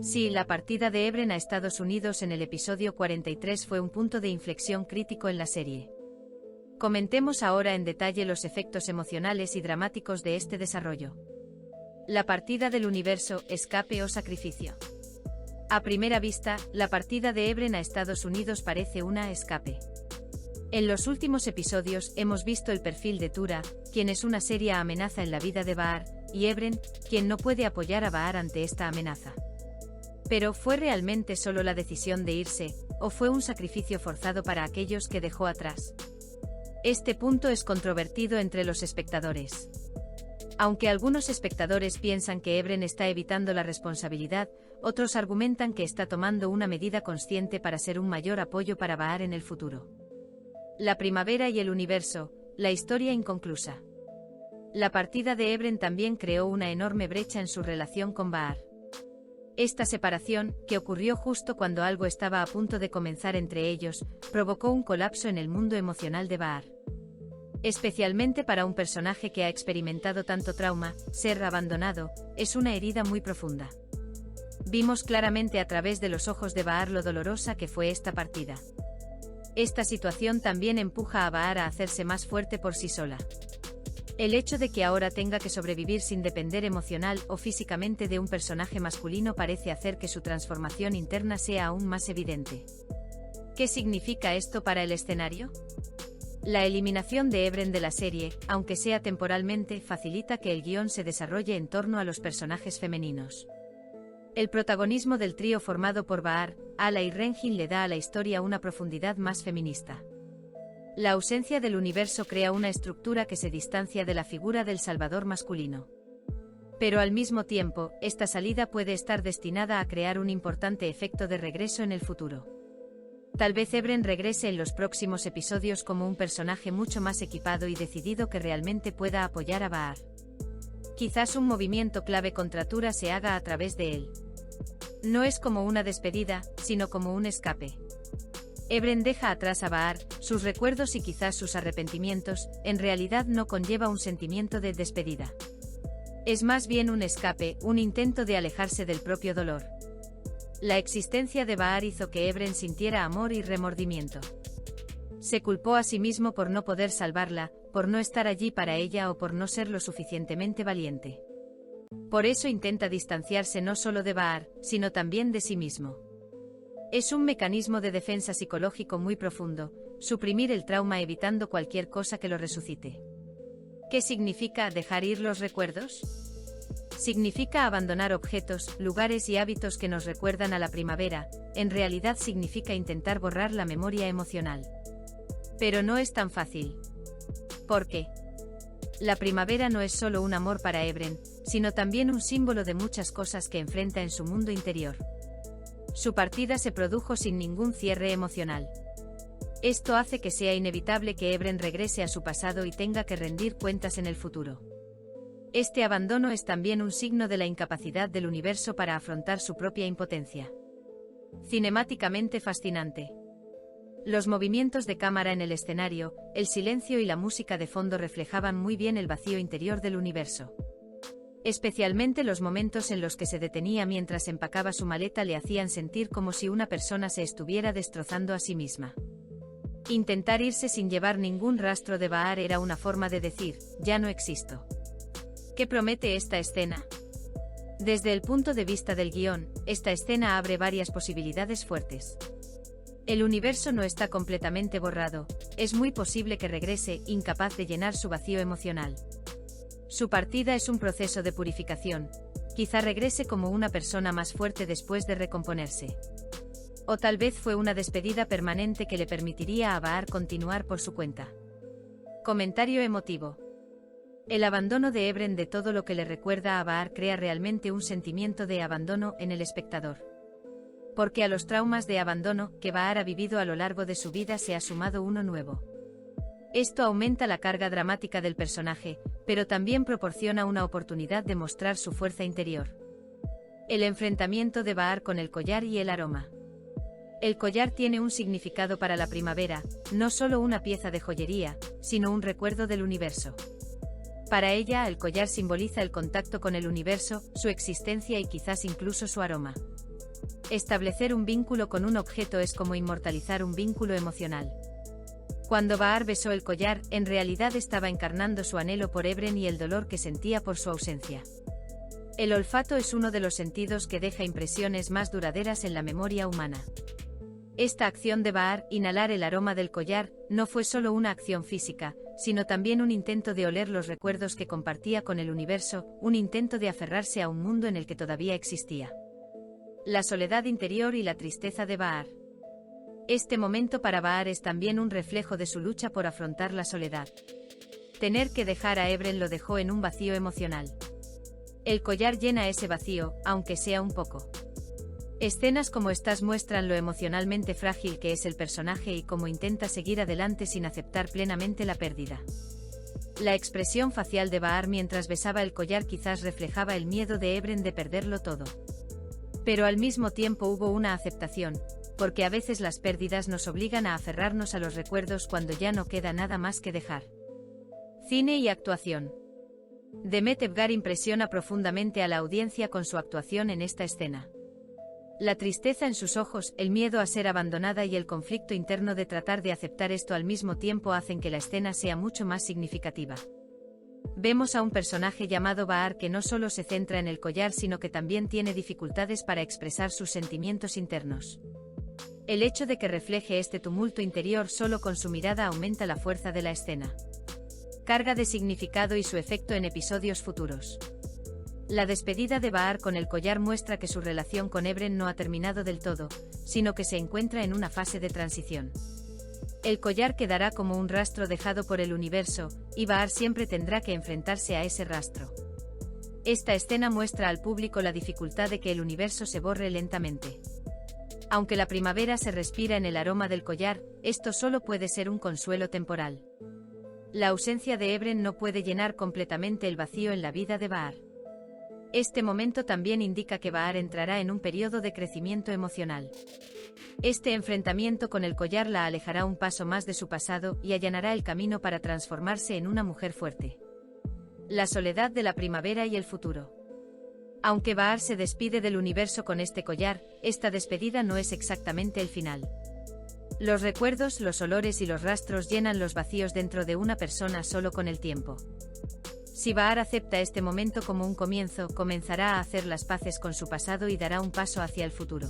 Sí, la partida de Ebren a Estados Unidos en el episodio 43 fue un punto de inflexión crítico en la serie. Comentemos ahora en detalle los efectos emocionales y dramáticos de este desarrollo. La partida del universo, escape o sacrificio. A primera vista, la partida de Ebren a Estados Unidos parece una escape. En los últimos episodios hemos visto el perfil de Tura, quien es una seria amenaza en la vida de Ba'ar, y Ebren, quien no puede apoyar a Ba'ar ante esta amenaza. Pero ¿fue realmente solo la decisión de irse, o fue un sacrificio forzado para aquellos que dejó atrás? Este punto es controvertido entre los espectadores. Aunque algunos espectadores piensan que Ebren está evitando la responsabilidad, otros argumentan que está tomando una medida consciente para ser un mayor apoyo para Ba'ar en el futuro. La primavera y el universo, la historia inconclusa. La partida de Ebren también creó una enorme brecha en su relación con Ba'ar. Esta separación, que ocurrió justo cuando algo estaba a punto de comenzar entre ellos, provocó un colapso en el mundo emocional de Ba'ar. Especialmente para un personaje que ha experimentado tanto trauma, ser abandonado, es una herida muy profunda. Vimos claramente a través de los ojos de Ba'ar lo dolorosa que fue esta partida. Esta situación también empuja a Ba'ar a hacerse más fuerte por sí sola. El hecho de que ahora tenga que sobrevivir sin depender emocional o físicamente de un personaje masculino parece hacer que su transformación interna sea aún más evidente. ¿Qué significa esto para el escenario? La eliminación de Ebren de la serie, aunque sea temporalmente, facilita que el guión se desarrolle en torno a los personajes femeninos. El protagonismo del trío formado por Ba'ar, Ala y Renjin le da a la historia una profundidad más feminista. La ausencia del universo crea una estructura que se distancia de la figura del salvador masculino. Pero al mismo tiempo, esta salida puede estar destinada a crear un importante efecto de regreso en el futuro. Tal vez Ebren regrese en los próximos episodios como un personaje mucho más equipado y decidido que realmente pueda apoyar a Ba'ar. Quizás un movimiento clave contra Tura se haga a través de él. No es como una despedida, sino como un escape. Ebren deja atrás a Ba'ar, sus recuerdos y quizás sus arrepentimientos, en realidad no conlleva un sentimiento de despedida. Es más bien un escape, un intento de alejarse del propio dolor. La existencia de Ba'ar hizo que Ebren sintiera amor y remordimiento. Se culpó a sí mismo por no poder salvarla, por no estar allí para ella o por no ser lo suficientemente valiente. Por eso intenta distanciarse no solo de Ba'ar, sino también de sí mismo. Es un mecanismo de defensa psicológico muy profundo, suprimir el trauma evitando cualquier cosa que lo resucite. ¿Qué significa dejar ir los recuerdos? Significa abandonar objetos, lugares y hábitos que nos recuerdan a la primavera, en realidad significa intentar borrar la memoria emocional. Pero no es tan fácil. ¿Por qué? La primavera no es solo un amor para Ebren, sino también un símbolo de muchas cosas que enfrenta en su mundo interior. Su partida se produjo sin ningún cierre emocional. Esto hace que sea inevitable que Ebren regrese a su pasado y tenga que rendir cuentas en el futuro. Este abandono es también un signo de la incapacidad del universo para afrontar su propia impotencia. Cinemáticamente fascinante. Los movimientos de cámara en el escenario, el silencio y la música de fondo reflejaban muy bien el vacío interior del universo. Especialmente los momentos en los que se detenía mientras empacaba su maleta le hacían sentir como si una persona se estuviera destrozando a sí misma. Intentar irse sin llevar ningún rastro de Ba'ar era una forma de decir, ya no existo. ¿Qué promete esta escena? Desde el punto de vista del guión, esta escena abre varias posibilidades fuertes. El universo no está completamente borrado, es muy posible que regrese, incapaz de llenar su vacío emocional. Su partida es un proceso de purificación, quizá regrese como una persona más fuerte después de recomponerse. O tal vez fue una despedida permanente que le permitiría a Ba'ar continuar por su cuenta. Comentario emotivo. El abandono de Ebren de todo lo que le recuerda a Ba'ar crea realmente un sentimiento de abandono en el espectador. Porque a los traumas de abandono que Ba'ar ha vivido a lo largo de su vida se ha sumado uno nuevo. Esto aumenta la carga dramática del personaje, pero también proporciona una oportunidad de mostrar su fuerza interior. El enfrentamiento de Ba'ar con el collar y el aroma. El collar tiene un significado para la primavera, no solo una pieza de joyería, sino un recuerdo del universo. Para ella, el collar simboliza el contacto con el universo, su existencia y quizás incluso su aroma. Establecer un vínculo con un objeto es como inmortalizar un vínculo emocional. Cuando Bahar besó el collar, en realidad estaba encarnando su anhelo por Ebren y el dolor que sentía por su ausencia. El olfato es uno de los sentidos que deja impresiones más duraderas en la memoria humana. Esta acción de Bahar, inhalar el aroma del collar, no fue solo una acción física, sino también un intento de oler los recuerdos que compartía con el universo, un intento de aferrarse a un mundo en el que todavía existía. La soledad interior y la tristeza de Bahar. Este momento para Bahar es también un reflejo de su lucha por afrontar la soledad. Tener que dejar a Ebren lo dejó en un vacío emocional. El collar llena ese vacío, aunque sea un poco. Escenas como estas muestran lo emocionalmente frágil que es el personaje y cómo intenta seguir adelante sin aceptar plenamente la pérdida. La expresión facial de Bahar mientras besaba el collar quizás reflejaba el miedo de Ebren de perderlo todo. Pero al mismo tiempo hubo una aceptación, porque a veces las pérdidas nos obligan a aferrarnos a los recuerdos cuando ya no queda nada más que dejar. Cine y actuación. Demet Evgar impresiona profundamente a la audiencia con su actuación en esta escena. La tristeza en sus ojos, el miedo a ser abandonada y el conflicto interno de tratar de aceptar esto al mismo tiempo hacen que la escena sea mucho más significativa. Vemos a un personaje llamado Bahar que no solo se centra en el collar sino que también tiene dificultades para expresar sus sentimientos internos. El hecho de que refleje este tumulto interior solo con su mirada aumenta la fuerza de la escena. Carga de significado y su efecto en episodios futuros. La despedida de Bahar con el collar muestra que su relación con Ebren no ha terminado del todo, sino que se encuentra en una fase de transición. El collar quedará como un rastro dejado por el universo, y Bahar siempre tendrá que enfrentarse a ese rastro. Esta escena muestra al público la dificultad de que el universo se borre lentamente. Aunque la primavera se respira en el aroma del collar, esto solo puede ser un consuelo temporal. La ausencia de Ebren no puede llenar completamente el vacío en la vida de Bahar. Este momento también indica que Bahar entrará en un periodo de crecimiento emocional. Este enfrentamiento con el collar la alejará un paso más de su pasado y allanará el camino para transformarse en una mujer fuerte. La soledad de la primavera y el futuro. Aunque Bahar se despide del universo con este collar, esta despedida no es exactamente el final. Los recuerdos, los olores y los rastros llenan los vacíos dentro de una persona solo con el tiempo. Si Bahar acepta este momento como un comienzo, comenzará a hacer las paces con su pasado y dará un paso hacia el futuro.